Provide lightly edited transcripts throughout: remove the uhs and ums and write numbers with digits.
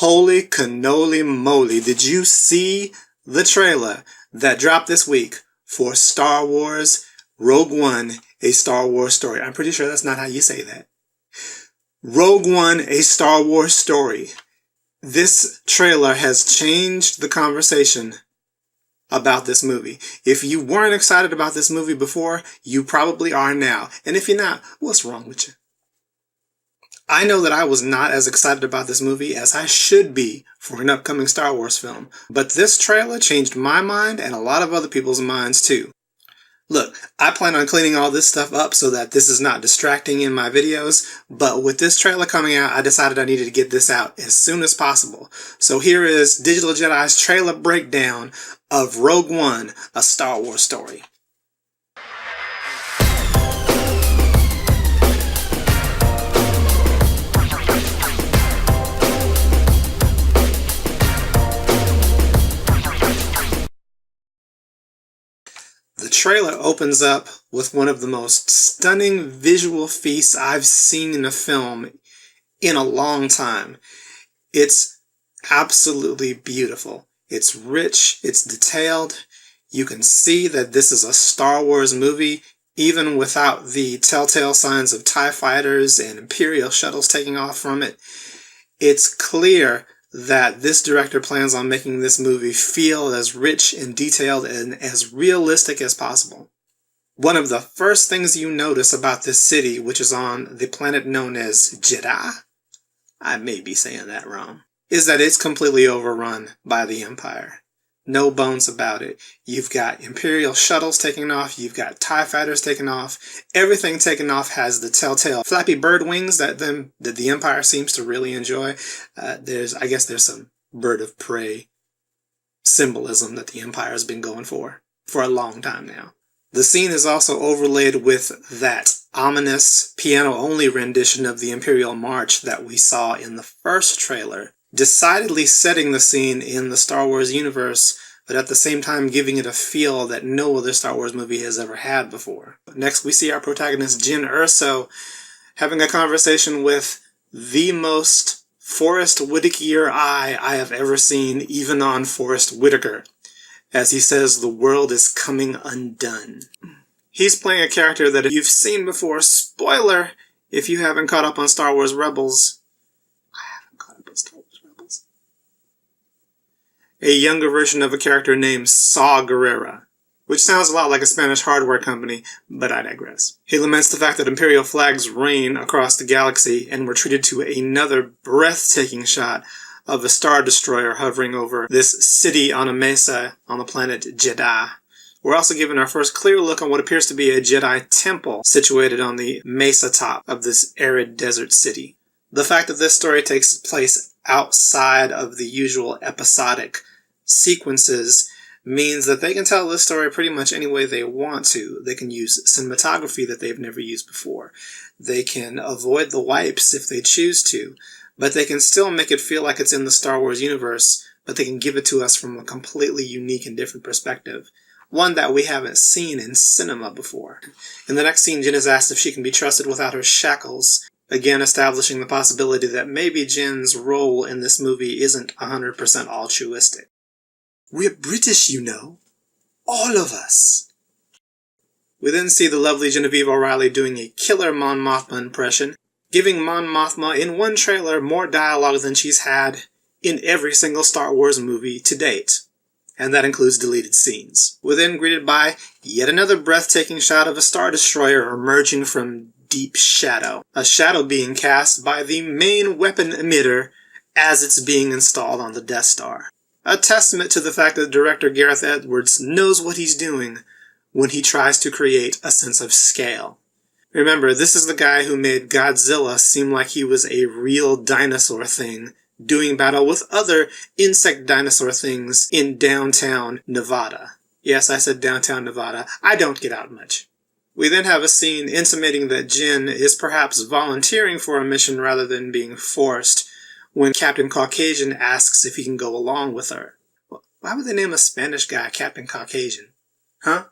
Holy cannoli moly, did you see the trailer that dropped this week for Star Wars Rogue One, a Star Wars story? I'm pretty sure that's not how you say that. Rogue One, a Star Wars story. This trailer has changed the conversation about this movie. If you weren't excited about this movie before, you probably are now. And if you're not, what's wrong with you? I know that I was not as excited about this movie as I should be for an upcoming Star Wars film, but this trailer changed my mind and a lot of other people's minds too. Look, I plan on cleaning all this stuff up so that this is not distracting in my videos, but with this trailer coming out, I decided I needed to get this out as soon as possible. So here is Digital Jedi's trailer breakdown of Rogue One, a Star Wars story. The trailer opens up with one of the most stunning visual feasts I've seen in a film in a long time. It's absolutely beautiful. It's rich, it's detailed. You can see that this is a Star Wars movie, even without the telltale signs of TIE fighters and Imperial shuttles taking off from it. It's clear that this director plans on making this movie feel as rich and detailed and as realistic as possible. One of the first things you notice about this city, which is on the planet known as Jedi, I may be saying that wrong, is that it's completely overrun by the Empire. No bones about it. You've got Imperial shuttles taking off, you've got TIE fighters taking off. Everything taking off has the telltale flappy bird wings that the Empire seems to really enjoy. I guess there's some bird of prey symbolism that the Empire has been going for a long time now. The scene is also overlaid with that ominous piano-only rendition of the Imperial March that we saw in the first trailer, decidedly setting the scene in the Star Wars universe, but at the same time giving it a feel that no other Star Wars movie has ever had before. Next, we see our protagonist Jyn Erso having a conversation with the most Forrest Whitaker eye I have ever seen, even on Forrest Whitaker, as he says the world is coming undone. He's playing a character that if you've seen before, spoiler if you haven't caught up on Star Wars Rebels, a younger version of a character named Saw Gerrera, which sounds a lot like a Spanish hardware company, but I digress. He laments the fact that Imperial flags reign across the galaxy, and we're treated to another breathtaking shot of a Star Destroyer hovering over this city on a mesa on the planet Jedi. We're also given our first clear look on what appears to be a Jedi temple situated on the mesa top of this arid desert city. The fact that this story takes place outside of the usual episodic sequences means that they can tell this story pretty much any way they want to. They can use cinematography that they've never used before. They can avoid the wipes if they choose to, but they can still make it feel like it's in the Star Wars universe, but they can give it to us from a completely unique and different perspective. One that we haven't seen in cinema before. In the next scene, Jyn is asked if she can be trusted without her shackles, again establishing the possibility that maybe Jyn's role in this movie isn't 100% altruistic. We're British, you know. All of us. We then see the lovely Genevieve O'Reilly doing a killer Mon Mothma impression, giving Mon Mothma in one trailer more dialogue than she's had in every single Star Wars movie to date. And that includes deleted scenes. We're then greeted by yet another breathtaking shot of a Star Destroyer emerging from deep shadow. A shadow being cast by the main weapon emitter as it's being installed on the Death Star. A testament to the fact that director Gareth Edwards knows what he's doing when he tries to create a sense of scale. Remember, this is the guy who made Godzilla seem like he was a real dinosaur thing, doing battle with other insect dinosaur things in downtown Nevada. Yes, I said downtown Nevada. I don't get out much. We then have a scene intimating that Jyn is perhaps volunteering for a mission rather than being forced, when Captain Caucasian asks if he can go along with her. Why would they name a Spanish guy Captain Caucasian? Huh?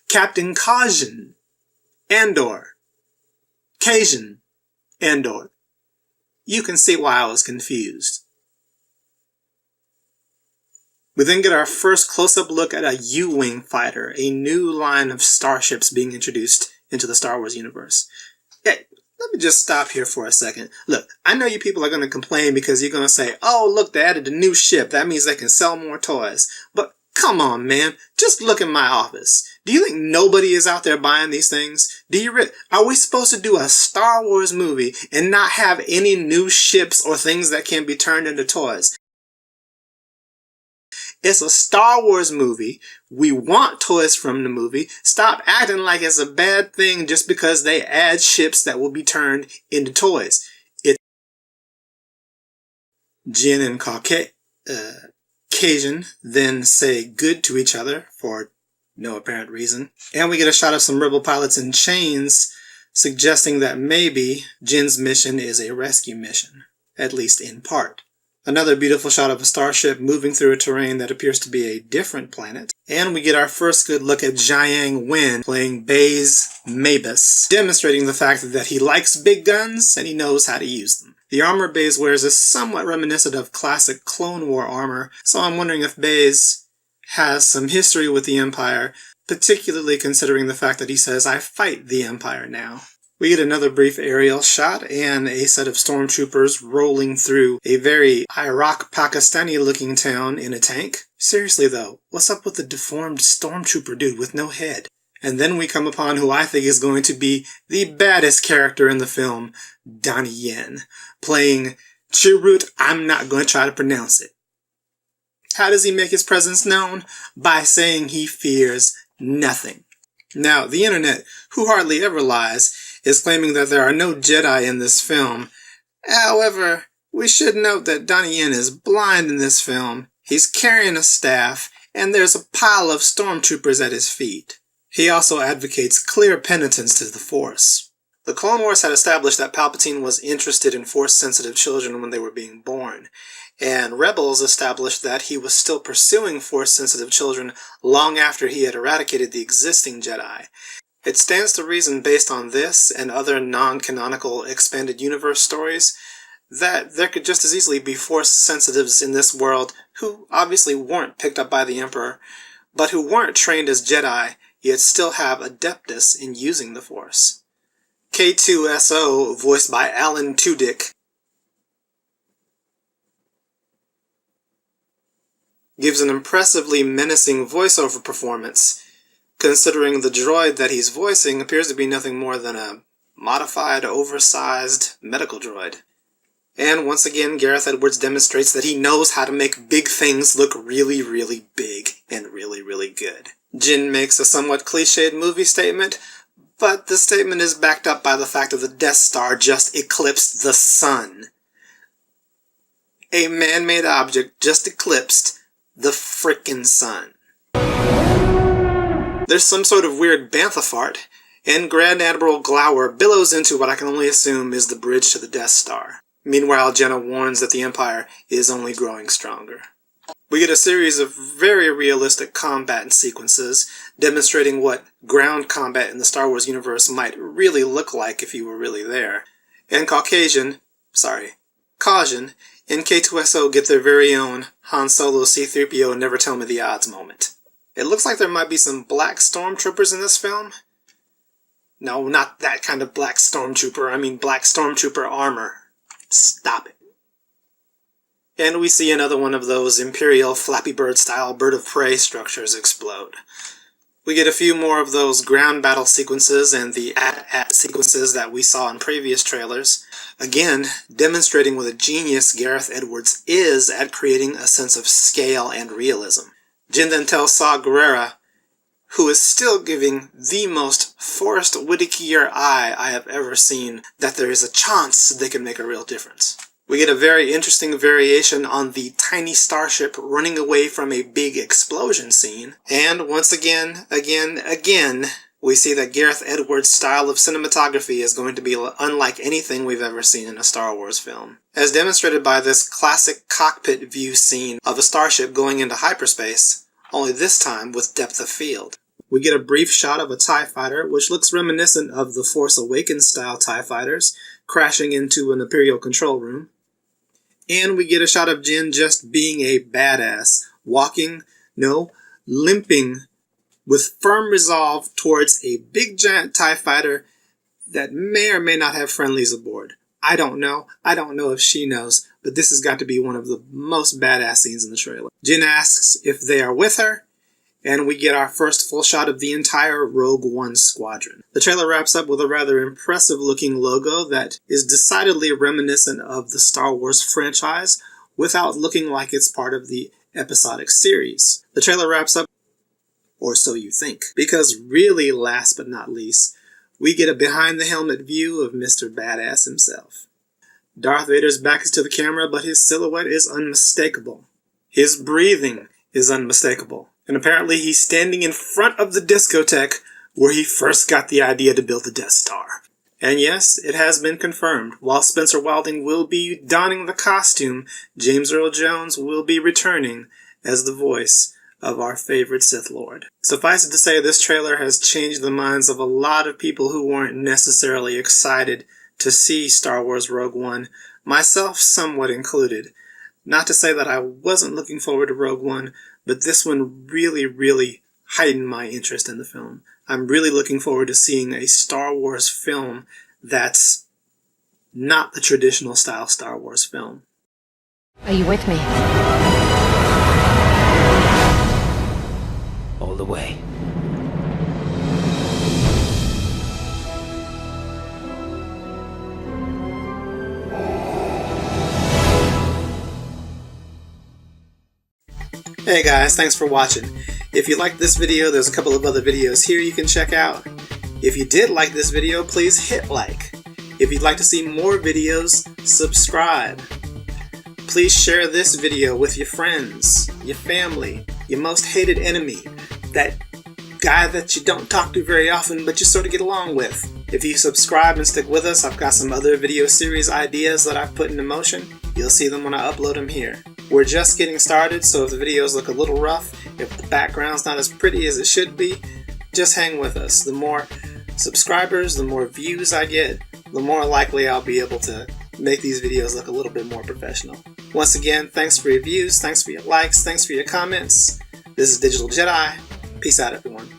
Captain Caucasian. Andor. Cajun. Andor. you can see why I was confused. We then get our first close-up look at a U-Wing fighter, a new line of starships being introduced into the Star Wars universe. Hey, let me just stop here for a second. Look, I know you people are going to complain because you're going to say, oh, look, they added a new ship. That means they can sell more toys. But come on, man. Just look in my office. Do you think nobody is out there buying these things? Are we supposed to do a Star Wars movie and not have any new ships or things that can be turned into toys? It's a Star Wars movie. We want toys from the movie. Stop acting like it's a bad thing just because they add ships that will be turned into toys. Jin and CAUCASIAN then say good to each other for no apparent reason. And we get a shot of some rebel pilots in chains, suggesting that maybe Jin's mission is a rescue mission, at least in part. Another beautiful shot of a starship moving through a terrain that appears to be a different planet. And we get our first good look at Jiang Wen playing Baze Mabus, demonstrating the fact that he likes big guns and he knows how to use them. The armor Baze wears is somewhat reminiscent of classic Clone War armor, so I'm wondering if Baze has some history with the Empire, particularly considering the fact that he says, I fight the Empire now. We get another brief aerial shot and a set of stormtroopers rolling through a very Iraq-Pakistani-looking town in a tank. Seriously though, what's up with the deformed stormtrooper dude with no head? And then we come upon who I think is going to be the baddest character in the film, Donnie Yen, playing Chirrut. I'm not going to try to pronounce it. How does he make his presence known? By saying he fears nothing. Now, the internet, who hardly ever lies, is claiming that there are no Jedi in this film. However, we should note that Donnie Yen is blind in this film, he's carrying a staff, and there's a pile of stormtroopers at his feet. He also advocates clear penitence to the Force. The Clone Wars had established that Palpatine was interested in Force-sensitive children when they were being born, and Rebels established that he was still pursuing Force-sensitive children long after he had eradicated the existing Jedi. It stands to reason, based on this and other non-canonical expanded universe stories, that there could just as easily be Force-sensitives in this world who obviously weren't picked up by the Emperor, but who weren't trained as Jedi, yet still have adeptus in using the Force. K2SO, voiced by Alan Tudyk, gives an impressively menacing voiceover performance, considering the droid that he's voicing appears to be nothing more than a modified, oversized medical droid. And once again, Gareth Edwards demonstrates that he knows how to make big things look really, really big and really, really good. Jin makes a somewhat cliched movie statement, but the statement is backed up by the fact that the Death Star just eclipsed the sun. A man-made object just eclipsed the frickin' sun. There's some sort of weird bantha fart, and Grand Admiral Glower billows into what I can only assume is the bridge to the Death Star. Meanwhile, Jenna warns that the Empire is only growing stronger. We get a series of very realistic combat sequences, demonstrating what ground combat in the Star Wars universe might really look like if you were really there. And Caucasian and K2SO get their very own Han Solo C-3PO Never Tell Me the Odds moment. It looks like there might be some black stormtroopers in this film. No, not that kind of black stormtrooper. I mean black stormtrooper armor. Stop it. And we see another one of those Imperial Flappy Bird-style bird of prey structures explode. We get a few more of those ground battle sequences and the at sequences that we saw in previous trailers. Again, demonstrating what a genius Gareth Edwards is at creating a sense of scale and realism. Jin then tells Saw Gerrera, who is still giving the most Forrest Whitaker eye I have ever seen, that there is a chance they can make a real difference. We get a very interesting variation on the tiny starship running away from a big explosion scene. And once again, we see that Gareth Edwards' style of cinematography is going to be unlike anything we've ever seen in a Star Wars film. As demonstrated by this classic cockpit view scene of a starship going into hyperspace, only this time with depth of field. We get a brief shot of a TIE fighter, which looks reminiscent of the Force Awakens style TIE fighters, crashing into an Imperial control room. And we get a shot of Jyn just being a badass, limping with firm resolve towards a big giant TIE fighter that may or may not have friendlies aboard. I don't know. I don't know if she knows, but this has got to be one of the most badass scenes in the trailer. Jyn asks if they are with her, and we get our first full shot of the entire Rogue One squadron. The trailer wraps up with a rather impressive looking logo that is decidedly reminiscent of the Star Wars franchise without looking like it's part of the episodic series. The trailer wraps up, or so you think, because really, last but not least, we get a behind-the-helmet view of Mr. Badass himself. Darth Vader's back is to the camera, but his silhouette is unmistakable. His breathing is unmistakable. And apparently he's standing in front of the discotheque where he first got the idea to build the Death Star. And yes, it has been confirmed. While Spencer Wilding will be donning the costume, James Earl Jones will be returning as the voice of our favorite Sith Lord. Suffice it to say, this trailer has changed the minds of a lot of people who weren't necessarily excited to see Star Wars Rogue One, myself somewhat included. Not to say that I wasn't looking forward to Rogue One, but this one really heightened my interest in the film. I'm really looking forward to seeing a Star Wars film that's not the traditional style Star Wars film. Are you with me? All the way. Hey guys, thanks for watching. If you liked this video, there's a couple of other videos here you can check out. If you did like this video, please hit like. If you'd like to see more videos, subscribe. Please share this video with your friends, your family, your most hated enemy, that guy that you don't talk to very often but you sort of get along with. If you subscribe and stick with us, I've got some other video series ideas that I've put into motion. You'll see them when I upload them here. We're just getting started, so if the videos look a little rough, if the background's not as pretty as it should be, just hang with us. The more subscribers, the more views I get, the more likely I'll be able to make these videos look a little bit more professional. Once again, thanks for your views, thanks for your likes, thanks for your comments. This is Digital Jedi. Peace out, everyone.